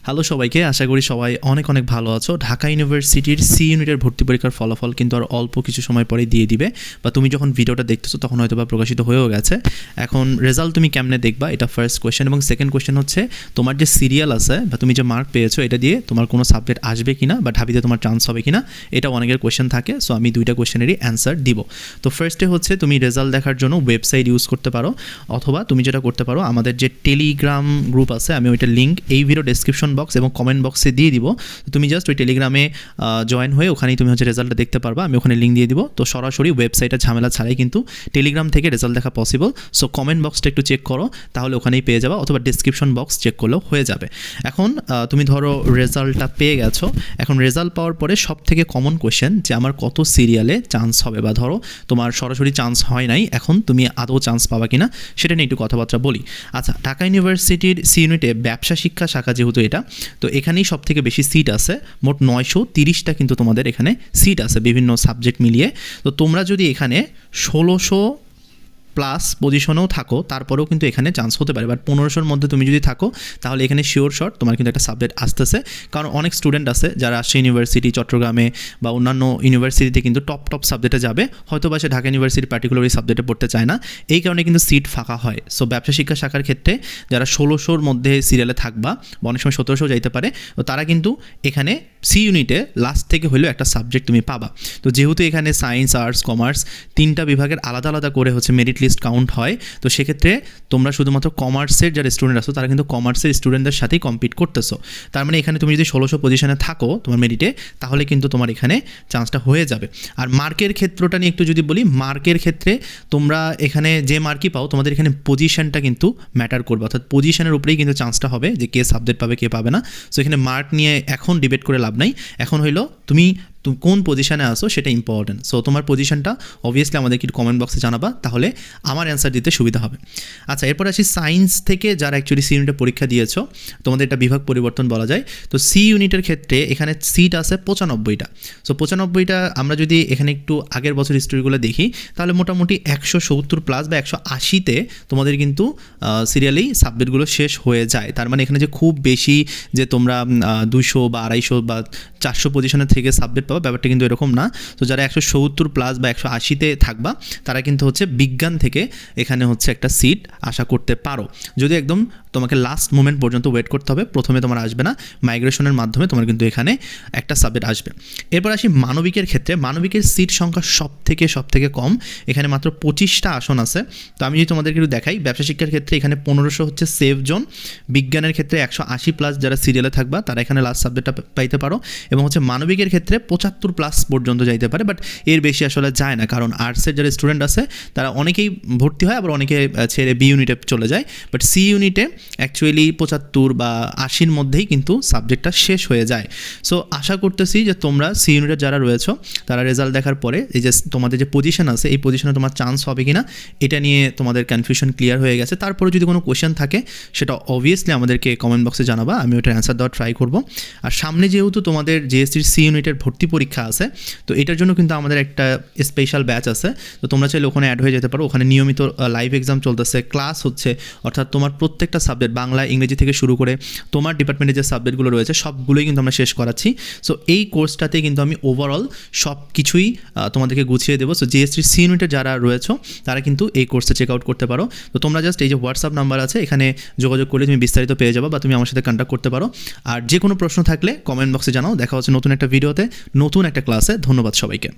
Hello সবাইকে, আশা করি সবাই অনেক অনেক ভালো আছো। ঢাকা ইউনিভার্সিটির সি ইউনিটের ভর্তি পরীক্ষার ফলাফল কিন্তু আর অল্প কিছু সময় পরে দিয়ে দিবে, বা তুমি যখন ভিডিওটা দেখতেছো তখন হয়তো বা প্রকাশিত হয়েও গেছে। এখন রেজাল্ট তুমি কেমনে দেখবা, এটা ফার্স্ট কোয়েশ্চেন। এবং সেকেন্ড কোয়েশ্চেন হচ্ছে তোমার যে সিরিয়াল আছে বা তুমি যে মার্ক পেয়েছো এটা দিয়ে তোমার কোনো সাবজেক্ট আসবে কিনা বা ঢাবিতে তোমার চান্স হবে কিনা, এটা অনেকের কোয়েশ্চেন থাকে। সো আমি দুইটা কোয়েশ্চেনেরই অ্যান্সার দিব। তো ফার্স্টে হচ্ছে তুমি রেজাল্ট দেখার জন্য ওয়েবসাইট ইউজ করতে পারো, অথবা তুমি যেটা করতে পারো আমাদের যে টেলিগ্রাম গ্রুপ আছে, আমি ওইটার লিঙ্ক এই ভিডিও ডেসক্রিপশন বক্স এবং কমেন্ট বক্সে দিয়ে দিব। তুমি জাস্ট ওই টেলিগ্রামে জয়েন হয়ে ওখানেই তুমি হচ্ছে রেজাল্টটা দেখতে পারবা। আমি ওখানে লিঙ্ক দিয়ে দিব। তো সরাসরি ওয়েবসাইটের ঝামেলা ছাড়াই কিন্তু টেলিগ্রাম থেকে রেজাল্ট দেখা পসিবল। সো কমেন্ট বক্সটা একটু চেক করো, তাহলে ওখানেই পেয়ে যাবা, অথবা ডেসক্রিপশন বক্স চেক করলেও হয়ে যাবে। এখন তুমি ধরো রেজাল্টটা পেয়ে গেছো। এখন রেজাল্ট পাওয়ার পরে সব থেকে কমন কোয়েশ্চেন যে আমার কত সিরিয়ালে চান্স হবে, বা ধরো তোমার সরাসরি চান্স হয় নাই, এখন তুমি আদৌ চান্স পাবা কিনা সেটা নিয়ে একটু কথাবার্তা বলি। আচ্ছা, ঢাকা ইউনিভার্সিটির সি ইউনিটে ব্যবসা শিক্ষা শাখা যেহেতু এটা, তো এখানেই সব থেকে বেশি সিট আছে। মোট 930টা কিন্তু তোমাদের এখানে সিট আছে বিভিন্ন সাবজেক্ট মিলিয়ে। তো তোমরা যদি এখানে 1600 প্লাস পজিশনেও থাকো, তারপরেও কিন্তু এখানে চান্স হতে পারে। বাট 1500-র মধ্যে তুমি যদি থাকো তাহলে এখানে শিওর শট তোমার কিন্তু একটা সাবজেক্ট আসতেছে। কারণ অনেক স্টুডেন্ট আছে যারা রাজশাহী ইউনিভার্সিটি, চট্টগ্রামে বা অন্যান্য ইউনিভার্সিটিতে কিন্তু টপ সাবজেক্টে যাবে, হয়তো বা সে ঢাকা ইউনিভার্সিটি পার্টিকুলার এই সাবজেক্টে পড়তে চায় না, এই কারণে কিন্তু সিট ফাঁকা হয়। সো ব্যবসা শিক্ষা শাখার ক্ষেত্রে যারা 1600-র মধ্যে সিরিয়ালে থাকবা, বা অনেক সময় 1700 যাইতে পারে, তো তারা কিন্তু এখানে সি ইউনিটে লাস্ট থেকে হলেও একটা সাবজেক্ট তুমি পাবা। তো যেহেতু এখানে সায়েন্স, আর্টস, কমার্স তিনটা বিভাগের আলাদা আলাদা করে হচ্ছে মেরিট লিস্ট কাউন্ট হয়, তো সেক্ষেত্রে তোমরা শুধুমাত্র কমার্সের যারা স্টুডেন্ট আসো তারা কিন্তু কমার্সের স্টুডেন্টদের সাথেই কম্পিট করতেছো। তার মানে এখানে তুমি যদি 1600 পজিশনে থাকো তোমার মেরিটে, তাহলে কিন্তু তোমার এখানে চান্সটা হয়ে যাবে। আর মার্কের ক্ষেত্রটা নিয়ে একটু যদি বলি, মার্কের ক্ষেত্রে তোমরা এখানে যে মার্কই পাও, তোমাদের এখানে পজিশনটা কিন্তু ম্যাটার করবে, অর্থাৎ পজিশনের উপরেই কিন্তু চান্সটা হবে যে কে সাবজেক্ট পাবে কে পাবে না। সো এখানে মার্ক নিয়ে এখন ডিবেট করে লাভ নাই। এখন হইলো তুমি কোন পজিশনে আসো সেটা ইম্পর্টেন্ট। সো তোমার পজিশনটা অবভিয়াসলি আমাদেরকে একটু কমেন্ট বক্সে জানাবা, তাহলে আমার অ্যান্সার দিতে সুবিধা হবে। আচ্ছা, এরপর আসি সায়েন্স থেকে যারা অ্যাকচুয়ালি সি ইউনিটে পরীক্ষা দিয়েছো, তোমাদের এটা বিভাগ পরিবর্তন বলা যায়। তো সি ইউনিটের ক্ষেত্রে এখানে সিট আছে 95টা। সো 95টা আমরা যদি এখানে একটু আগের বছর হিস্ট্রিগুলো দেখি, তাহলে মোটামুটি 170 প্লাস বা 180-তে তোমাদের কিন্তু সিরিয়ালেই সাবজেক্টগুলো শেষ হয়ে যায়। তার মানে এখানে যে খুব বেশি যে তোমরা 200 বা 250 বা 400 পজিশনের থেকে সাবজেক্ট পাবা, ব্যাপারটা কিন্তু এরকম না। তো যারা 170 প্লাস বা 180-তে থাকবা, তারা কিন্তু হচ্ছে বিজ্ঞান থেকে এখানে হচ্ছে একটা সিট আশা করতে পারো, যদি একদম তোমাকে লাস্ট মোমেন্ট পর্যন্ত ওয়েট করতে হবে। প্রথমে তোমার আসবে না, মাইগ্রেশনের মাধ্যমে তোমার কিন্তু এখানে একটা সাবজেক্ট আসবে। এরপর আসি মানবিকের ক্ষেত্রে। মানবিকের সিট সংখ্যা সব থেকে কম, এখানে মাত্র 25টা আসন আছে। তো আমি যদি তোমাদেরকে একটু দেখাই, ব্যবসা শিক্ষার ক্ষেত্রে এখানে 1500 হচ্ছে সেফ জোন। বিজ্ঞানের ক্ষেত্রে 180 প্লাস যারা সিরিয়ালে থাকবা তারা এখানে লাস্ট সাবজেক্টটা পাইতে পারো, এবং হচ্ছে মানবিকের ক্ষেত্রে 75 প্লাস পর্যন্ত যাইতে পারে, বাট এর বেশি আসলে যায় না। কারণ আর্টসের যারা স্টুডেন্ট আছে তারা অনেকেই ভর্তি হয়, আবার অনেকে ছেড়ে বি ইউনিটে চলে যায়। বাট সি ইউনিটে অ্যাকচুয়ালি 75 বা 80-র মধ্যেই কিন্তু সাবজেক্টটা শেষ হয়ে যায়। সো আশা করতেছি যে তোমরা সি ইউনিটে যারা রয়েছো তারা রেজাল্ট দেখার পরে এই যে তোমাদের যে পজিশন আছে, এই পজিশনে তোমার চান্স হবে কিনা এটা নিয়ে তোমাদের কনফিউশন ক্লিয়ার হয়ে গেছে। তারপরে যদি কোনো কোয়েশ্চেন থাকে সেটা অবভিয়াসলি আমাদেরকে কমেন্ট বক্সে জানাবা, আমি ওটার অ্যান্সার দেওয়ার ট্রাই করব। আর সামনে যেহেতু তোমাদের জিএসসির সি ইউনিটের ভর্তি পরীক্ষা আছে, তো এটার জন্য কিন্তু আমাদের একটা স্পেশাল ব্যাচ আছে। তো তোমরা চাইলে ওখানে অ্যাড হয়ে যেতে পারো। ওখানে নিয়মিত লাইভ এক্সাম চলতেছে, ক্লাস হচ্ছে, অর্থাৎ তোমার প্রত্যেকটা সাবজেক্ট বাংলা, ইংরেজি থেকে শুরু করে তোমার ডিপার্টমেন্টে যে সাবজেক্টগুলো রয়েছে সবগুলোই কিন্তু আমরা শেষ করাচ্ছি। সো এই কোর্সটাতে কিন্তু আমি ওভারঅল সব কিছুই তোমাদেরকে গুছিয়ে দেবো। সো জিএসসির সি ইউনিটে যারা রয়েছে তারা কিন্তু এই কোর্সটা চেক আউট করতে পারো। তো তোমরা জাস্ট এই যে হোয়াটসঅ্যাপ নাম্বার আছে, এখানে যোগাযোগ করলে তুমি বিস্তারিত পেয়ে যাবে, বা তুমি আমার সাথে কন্ট্যাক্ট করতে পারো। আর যে কোনো প্রশ্ন থাকলে কমেন্ট বক্সে জানাও। দেখা হচ্ছে নতুন একটা ভিডিওতে, নতুন একটা ক্লাসে। ধন্যবাদ সবাইকে।